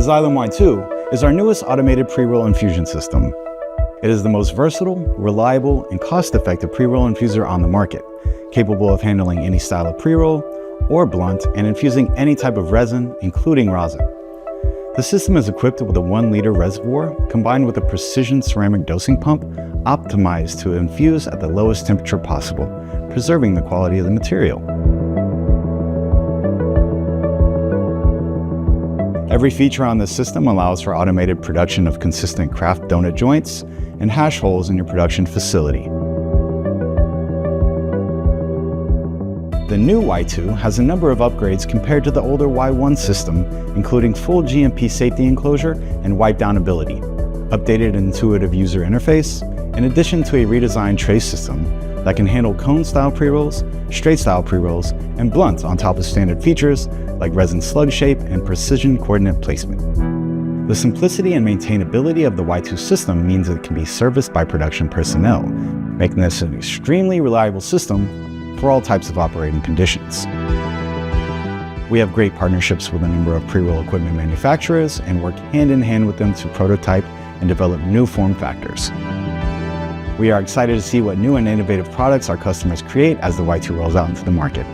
Xylem Y2 is our newest automated pre-roll infusion system. It is the most versatile, reliable, and cost-effective pre-roll infuser on the market, capable of handling any style of pre-roll or blunt and infusing any type of resin, including rosin. The system is equipped with a 1-liter reservoir combined with a precision ceramic dosing pump optimized to infuse at the lowest temperature possible, preserving the quality of the material. Every feature on this system allows for automated production of consistent craft donut joints and hash holes in your production facility. The new Y2 has a number of upgrades compared to the older Y1 system, including full GMP safety enclosure and wipe-down ability, updated intuitive user interface, in addition to a redesigned tray system that can handle cone-style pre-rolls, straight-style pre-rolls, and blunts on top of standard features like resin slug shape and precision coordinate placement. The simplicity and maintainability of the Y2 system means it can be serviced by production personnel, making this an extremely reliable system for all types of operating conditions. We have great partnerships with a number of pre-roll equipment manufacturers and work hand in hand with them to prototype and develop new form factors. We are excited to see what new and innovative products our customers create as the Y2 rolls out into the market.